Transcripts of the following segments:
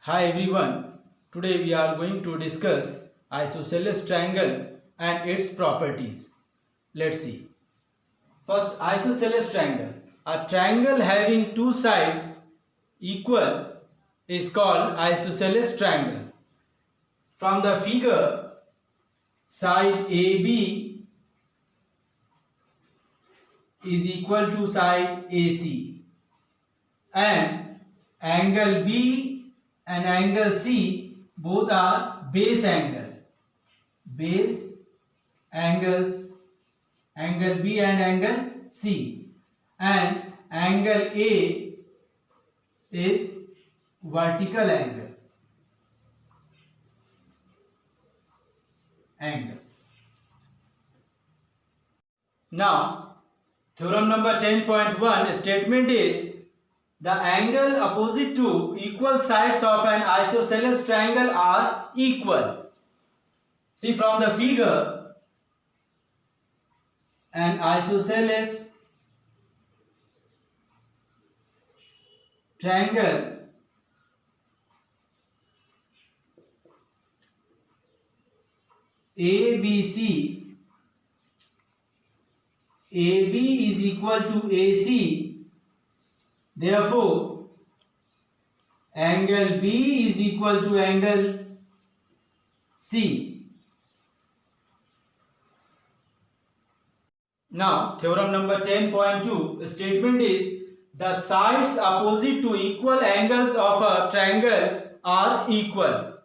Hi everyone, today we are going to discuss isosceles triangle and its properties. Let's see. First, isosceles triangle. A triangle having two sides equal is called isosceles triangle. From the figure, side AB is equal to side AC and angle B and angle C both are base angle. Base angles, angle B and angle C, and angle A is vertical angle. Now, theorem number 10.1 statement is the angle opposite to equal sides of an isosceles triangle are equal. See, from the figure, an isosceles triangle ABC, AB is equal to AC, therefore angle B is equal to angle C. Now, theorem number 10.2 statement is the sides opposite to equal angles of a triangle are equal.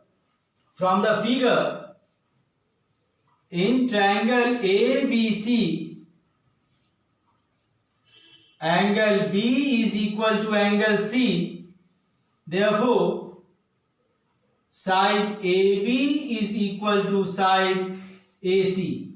From the figure, in triangle ABC, angle B is equal to angle C. Therefore, side AB is equal to side AC.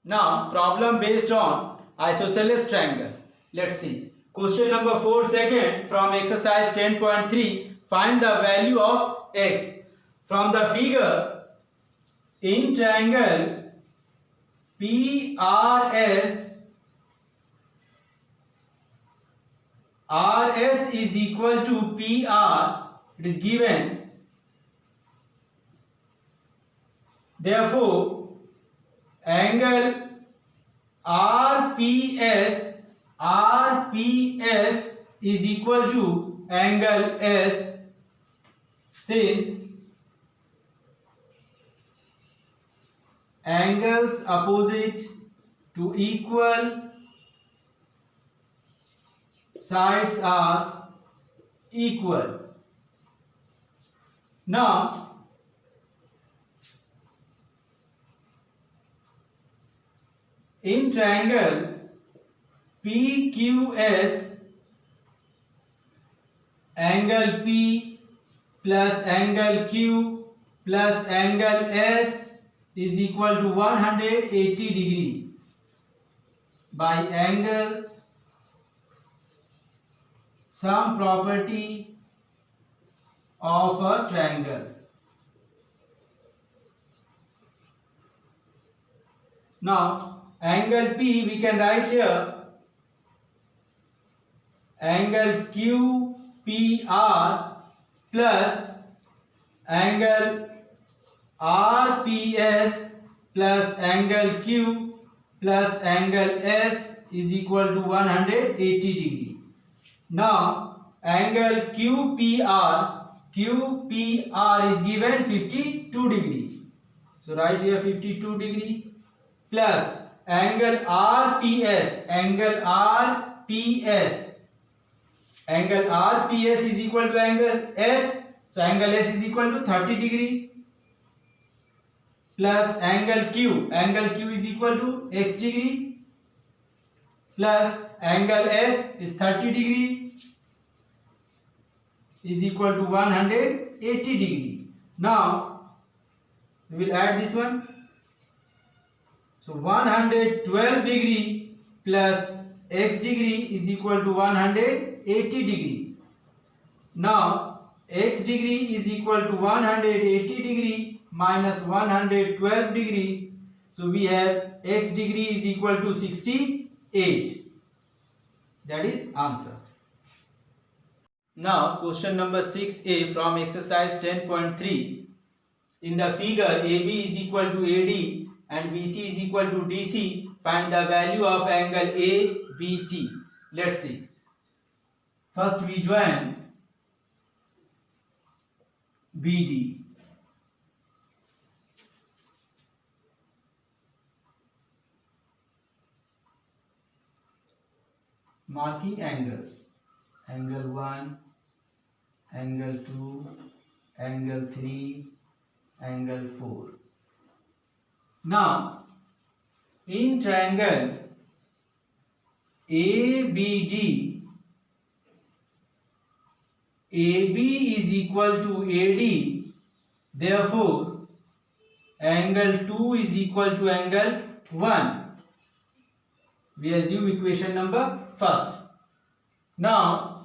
Now, problem based on isosceles triangle. Let's see. Question number 4 second from exercise 10.3. Find the value of x. From the figure, in triangle PRS, RS is equal to PR. It is given. Therefore, angle RPS is equal to angle S, since angles opposite to equal sides are equal. Now, in triangle PQS, angle P plus angle Q plus angle S is equal to 180 degree by angles sum property of a triangle. Now, angle P we can write here angle QPR plus angle RPS plus angle Q plus angle S is equal to 180 degree. Now, angle QPR is given 52 degree. So, write here 52 degree plus angle RPS is equal to angle S, so angle S is equal to 30 degree plus angle Q is equal to x degree plus angle S is 30 degree is equal to 180 degree. Now, we will add this one. So 112 degree plus x degree is equal to 180 degree. Now, x degree is equal to 180 degree minus 112 degree. So we have x degree is equal to 68. That is answer. Now question number 6a from exercise 10.3. In the figure, AB is equal to AD and BC is equal to DC. Find the value of angle ABC. Let's see. First we join BD. Marking angles. Angle 1, angle 2, angle 3, angle 4. Now, in triangle ABD, AB is equal to AD, therefore, angle 2 is equal to angle 1. We assume equation number first. Now,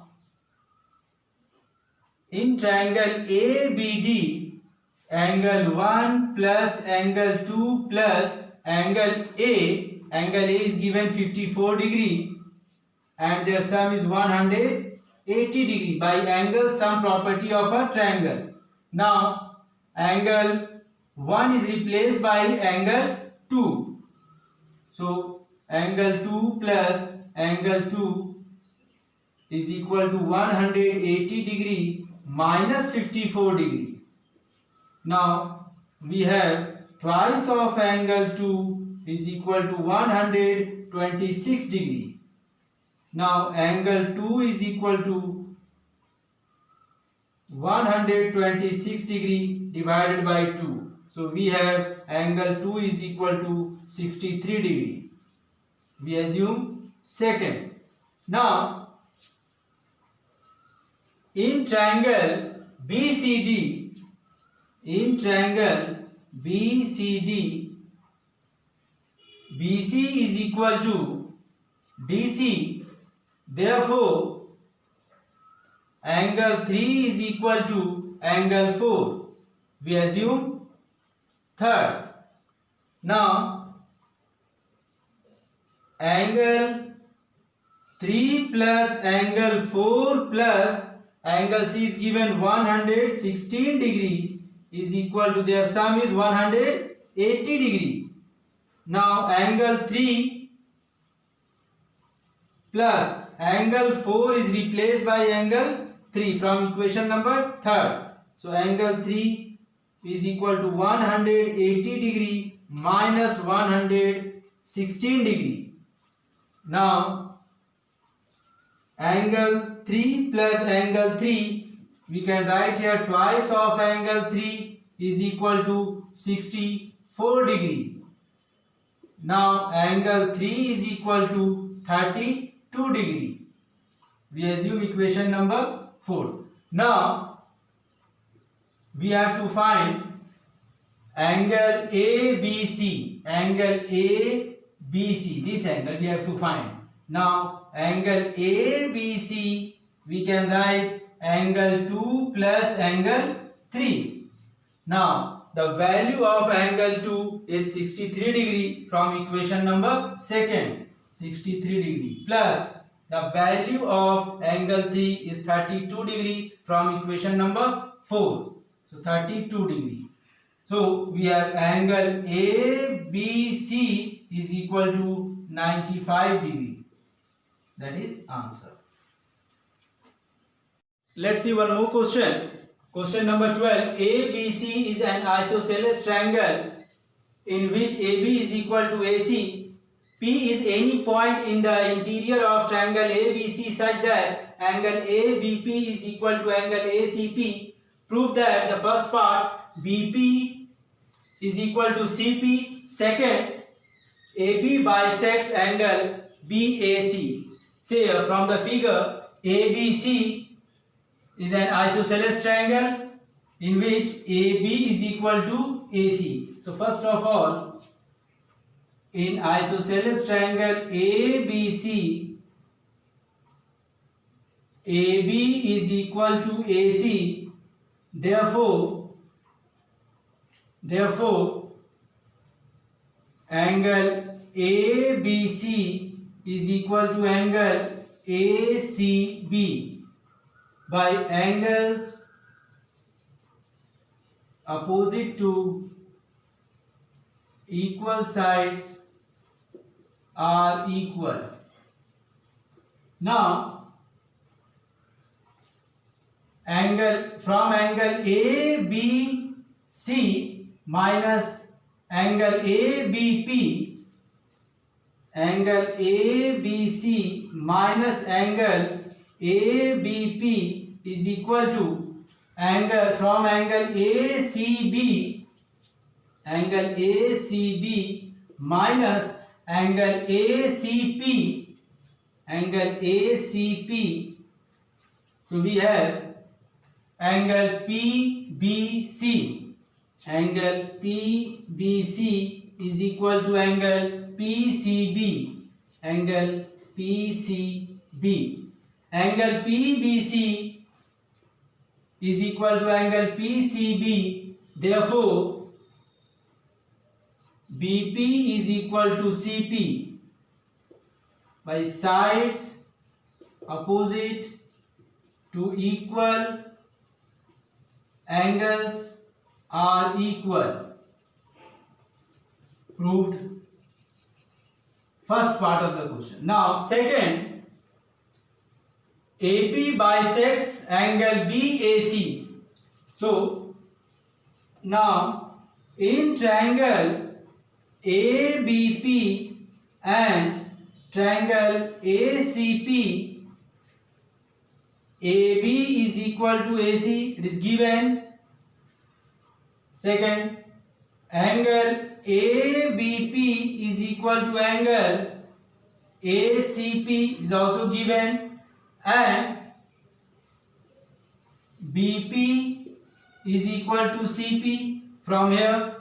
in triangle ABD, angle 1 plus angle 2 plus angle A is given 54 degree and their sum is 180 degree by angle sum property of a triangle. Now, angle 1 is replaced by angle 2. So, angle 2 plus angle 2 is equal to 180 degree minus 54 degree. Now we have twice of angle 2 is equal to 126 degree. Now angle 2 is equal to 126 degree divided by 2. So we have angle 2 is equal to 63 degree. We assume second. Now in triangle BCD, BC is equal to DC, therefore angle 3 is equal to angle 4. We assume third. Now angle 3 plus angle 4 plus angle C is given 116 degree is equal to their sum is 180 degree. Now angle 3 plus angle 4 is replaced by angle 3 from equation number 3rd. So angle 3 is equal to 180 degree minus 116 degree. Now angle 3 plus angle 3, we can write here twice of angle 3 is equal to 64 degree. Now angle 3 is equal to 32 degree. We assume equation number 4. Now we have to find angle ABC. This angle we have to find. Now angle ABC, we can write angle 2 plus angle 3. Now the value of angle 2 is 63 degree from equation number 2nd. 63 degree plus the value of angle 3 is 32 degree from equation number 4. So 32 degree. So we have angle ABC is equal to 95 degree. That is answer. Let's see one more question. Question number 12. ABC is an isosceles triangle in which AB is equal to AC. P is any point in the interior of triangle ABC such that angle ABP is equal to angle ACP. Prove that the first part BP is equal to CP. Second, AB bisects angle BAC. Say from the figure, ABC is an isosceles triangle in which AB is equal to AC. So first of all, in isosceles triangle ABC, AB is equal to AC. Therefore, angle ABC is equal to angle ACB by angles opposite to equal sides are equal. Now from angle ABC minus angle ABP, angle ABC minus angle ABP is equal to angle from angle ACB, angle ACB minus angle ACP, angle ACP. So we have angle PBC, angle PBC is equal to angle PCB, angle PCB, angle PBC is equal to angle PCB. Therefore BP is equal to CP by sides opposite to equal angles are equal. Proved first part of the question. Now second, AP bisects angle BAC. So now in triangle ABP and triangle ACP, AB is equal to AC, it is given. Second, angle ABP is equal to angle ACP is also given, and BP is equal to CP from here,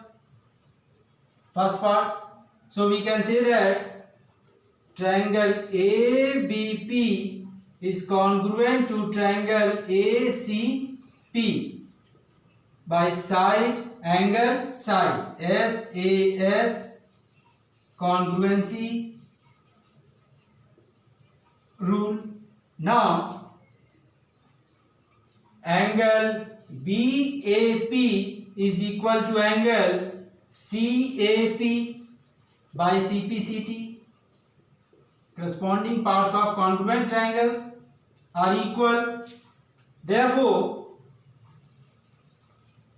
first part. So we can say that triangle ABP is congruent to triangle ACP by side angle side, SAS congruency rule. Now angle BAP is equal to angle CAP by CPCT. Corresponding parts of congruent triangles are equal. Therefore,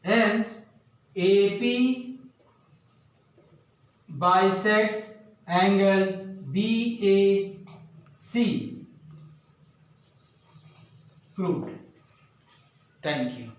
hence AP bisects angle BAC. Proved. Thank you.